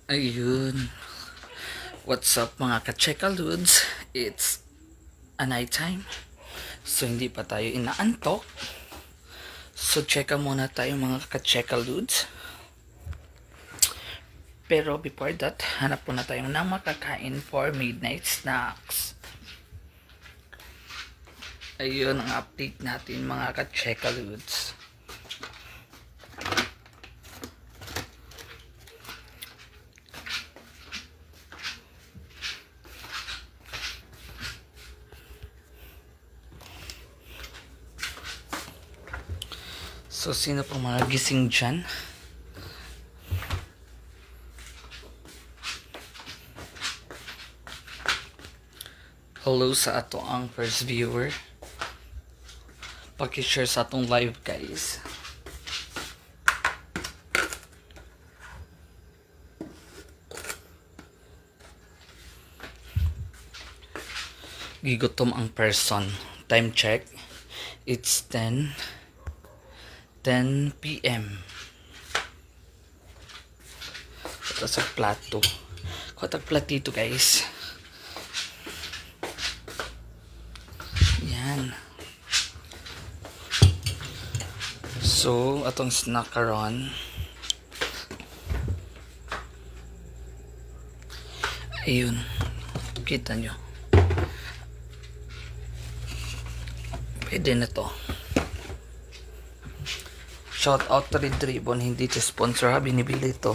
Ayun. What's up mga ka-cheka dudes? It's a night time. So hindi pa tayo inaantok. So cheka muna tayo mga ka-cheka dudes. Pero before that, hanap muna tayo ng makakain for midnight snacks. Ayun ang update natin mga ka-cheka dudes. So sino pong mga gising dyan? Hello sa ato ang first viewer. Paki-share sa atong live guys. Gigutom ang person. Time check. It's 10 p.m. Ito sa plato. Kotag platito guys. Yan. So, atong snack karon. Ayun. Kita nyo. Pwede na to. Shout out to Red Ribbon. Hindi to sponsor ha. Binibili to.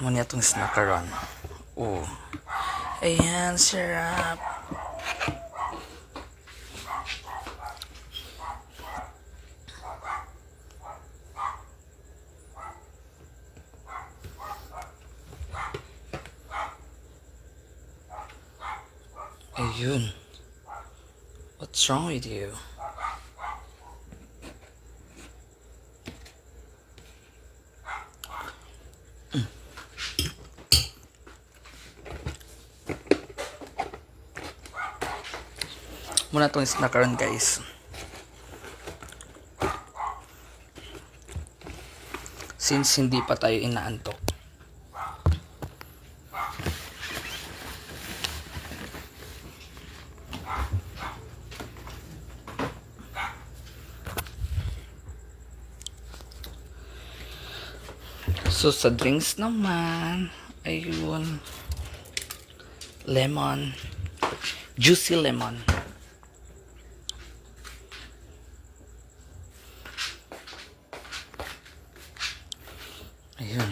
Muna itong snack karon. Oh. Ayan. Sarap. Ayun. What's wrong with you? Muna itong snack karon guys. Since hindi pa tayo inaantok. So sa drinks naman, ayun, lemon, juicy lemon. Ayun.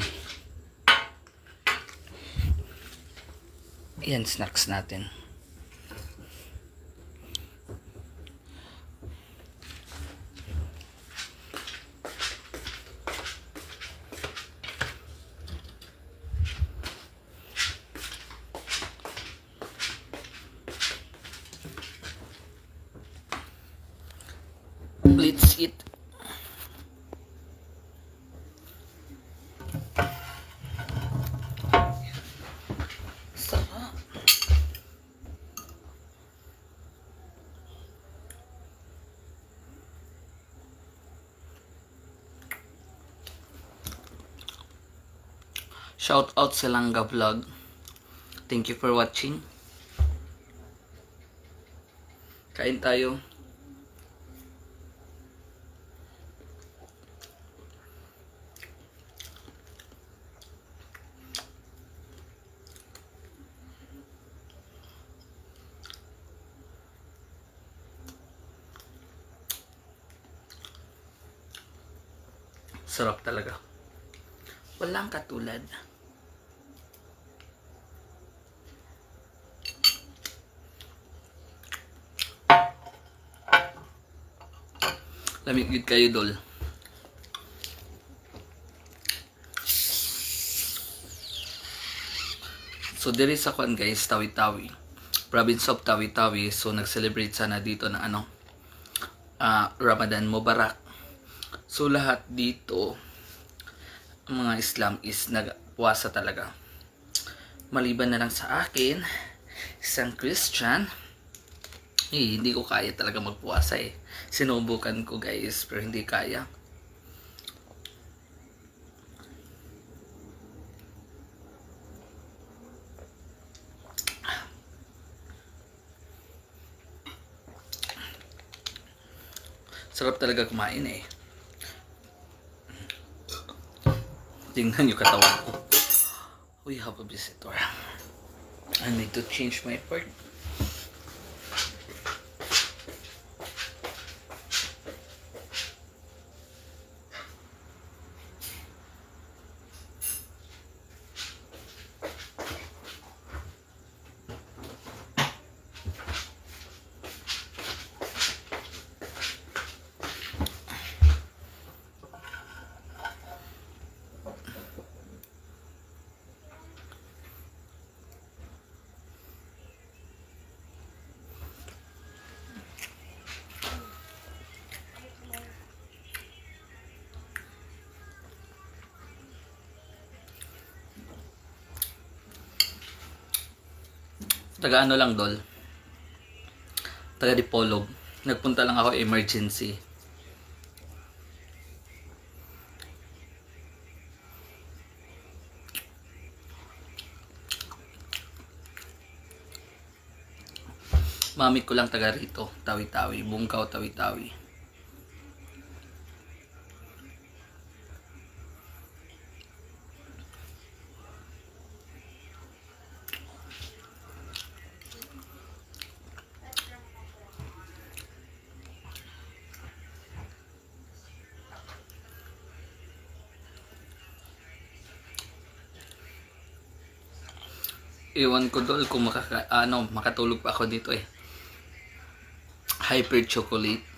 Yan snacks natin. Let's eat. Sarap. Shout out sa Langga Vlog. Thank you for watching. Kain tayo. Sarap talaga. Walang katulad. Lamig gid kayo dol. So diri sa kuan guys, Tawi-Tawi. Province of Tawi-Tawi. So nag-celebrate sana dito ng Ramadan Mubarak. So lahat dito mga Islam is nagpuasa talaga. Maliban na lang sa akin, isang Christian, hindi ko kaya talaga magpuasa eh. Sinubukan ko guys, pero hindi kaya. Sarap talaga kumain eh. Tingnan yung katawan ko. We have a visitor. I need to change my part. Taga ano lang dol. Taga Dipolog. Nagpunta lang ako emergency. Mami ko lang taga rito, Tawi-Tawi, Bungkaw, Tawi-Tawi. Iwan ko dol kung makatulog pa ako dito eh. Hyper chocolate.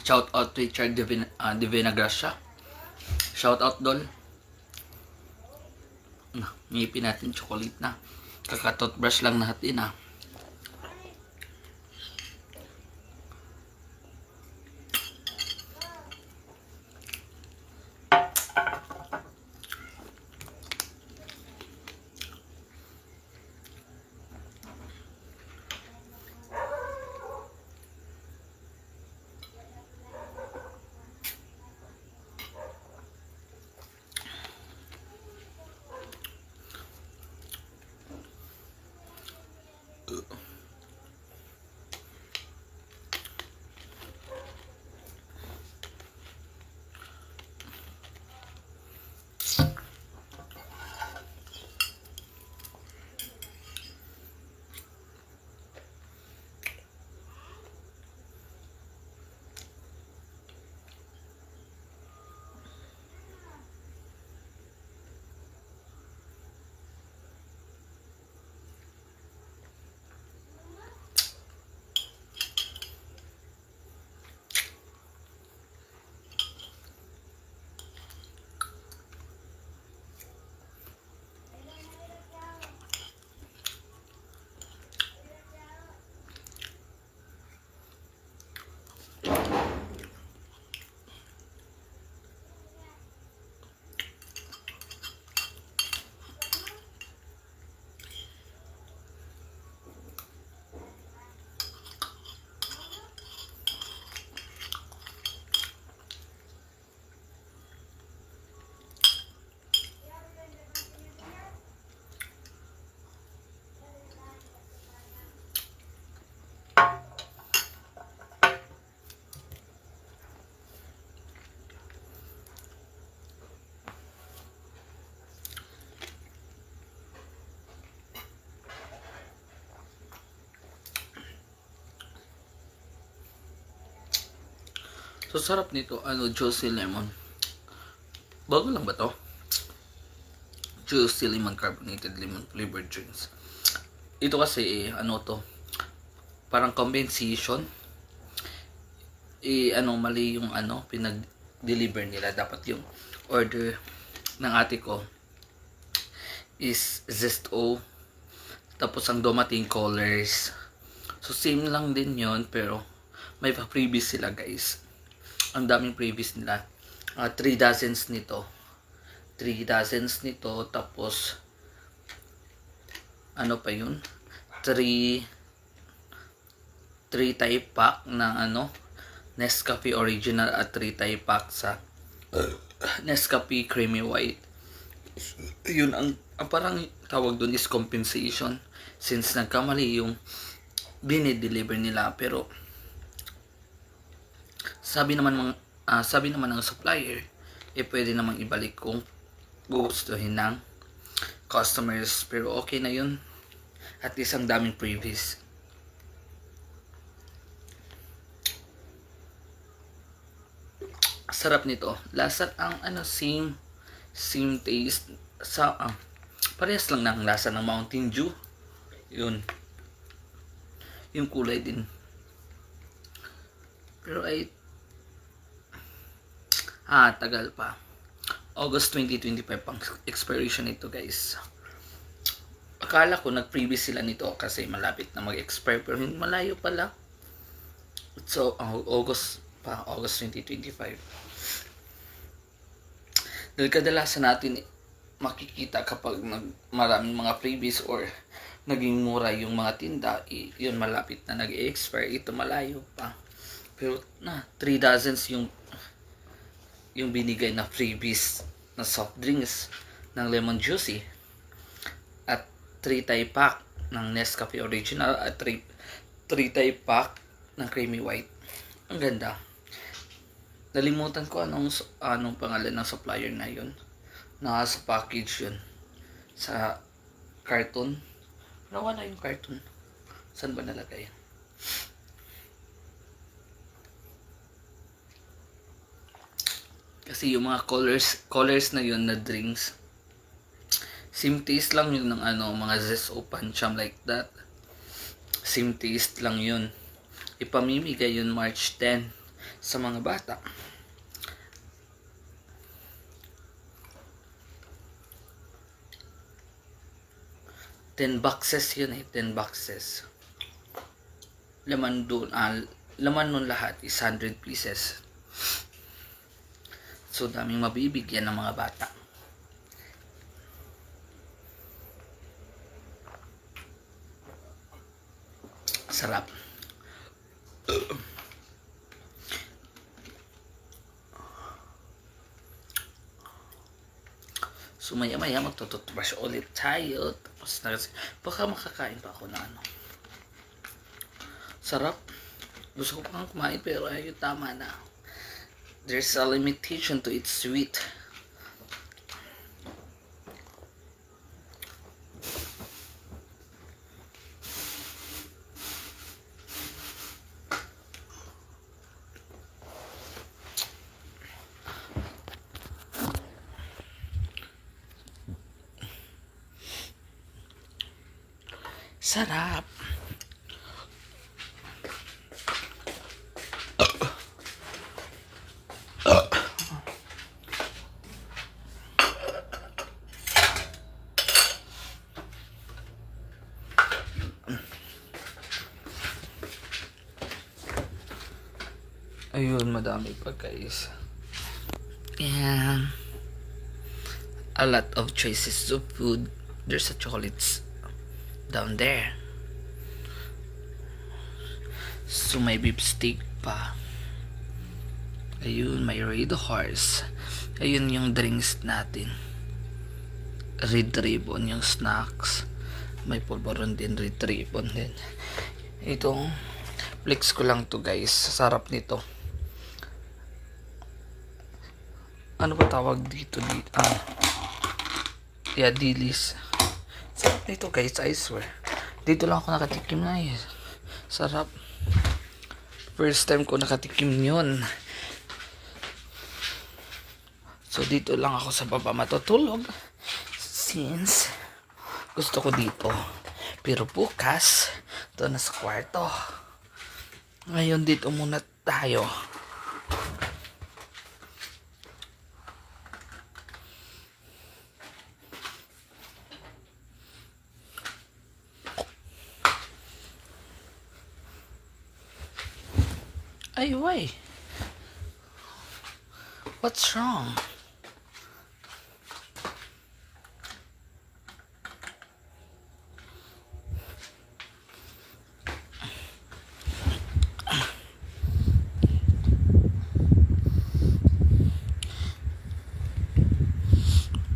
Shout out to Richard Divina Gracia. Shout out dol. Ngipin natin chocolate na. Kaka-toothbrush lang natin ah. So sarap nito, juicy lemon. Bago lang ba to? Juicy lemon carbonated lemon flavored drinks. Ito kasi parang compensation. Mali yung pinag-deliver nila. Dapat yung order ng ate ko is Zesto Tapos ang dumating colors. So same lang din yon, pero may pa-previous sila guys. Ang daming previous nila. 3 dozens nito. 3 dozens nito. Tapos ano pa yun? 3 type pack na Nescafe Original at 3 type pack sa Nescafe Creamy White. Yun ang parang tawag doon is compensation, since nagkamali yung binideliver nila. Pero sabi naman ng supplier, pwede namang ibalik kung gugustuhin ng customers. Pero okay na yun, at least ang daming previous. Sarap nito. Lasa ang same taste sa parehas lang ng lasa ng Mountain Dew. Yun. Yung kulay din. Pero tagal pa. August 2025 pang expiration nito guys. Akala ko nag-previous sila nito kasi malapit na mag-expire, pero malayo pala. So August 2025. Dahil kadalasan natin makikita kapag maraming mga previous or naging mura yung mga tinda, yun malapit na nag-expire. Ito malayo pa. Pero 3 dozens yung binigay na freebies na soft drinks ng lemon juicy, at 3 type pack ng Nescafe Original, at 3 type pack ng Creamy White. Ang ganda. Nalimutan ko anong pangalan ng supplier na yun. Nasa package yun. Sa carton. Nawala yung carton. Saan ba nalagay? Kasi yung mga colors na yun na drinks, same taste lang yun ng mga Zest o Pancham like that. Same taste lang yun. Ipamimigay yun March 10 sa mga bata. $10 yun 10 boxes. Laman nun lahat is 100 pieces. So daming mabibigyan ng mga bata. Sarap. So maya magtututbrush ulit tayo. Tapos baka makakain pa ako na Sarap. Gusto ko pang kumain pero tama na. There's a limitation to its sweet. Sarap. Ayun, madami pa guys. And a lot of choices of food. There's a chocolates down there. So may beef steak pa. Ayun, may Red Horse. Ayun yung drinks natin. Red Ribbon yung snacks. May pulboron din, Red Ribbon din. Itong flex ko lang to guys. Sarap nito. Ano ba tawag dito? Dilis. Sarap nito guys, I swear. Dito lang ako nakatikim na Sarap. First time ko nakatikim yun. So dito lang ako sa baba matutulog, since gusto ko dito. Pero bukas, doon na sa kwarto. Ngayon dito muna tayo. Ay, why? What's wrong?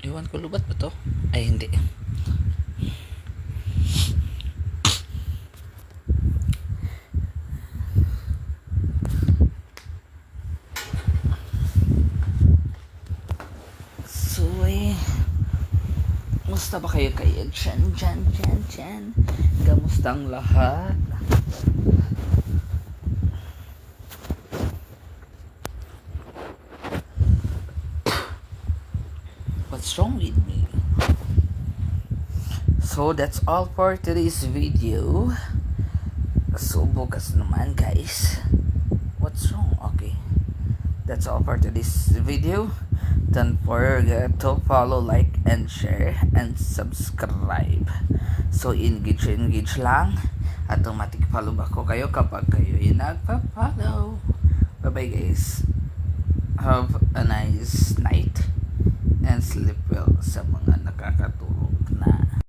Iwan ko, lubat ba to? Ay, hindi. So, musta ba kayo Dyan? Kamusta ang lahat? What's wrong with me? So, that's all for today's video. So, bukas naman, guys. What's wrong? Okay. That's all for today's video. Don't forget to follow, like, and share, and subscribe. So, engage lang. Automatic follow ba ko kayo kapag kayo ay nagpa-follow. Bye-bye, guys. Have a nice night and sleep well sa mga nakakatulog.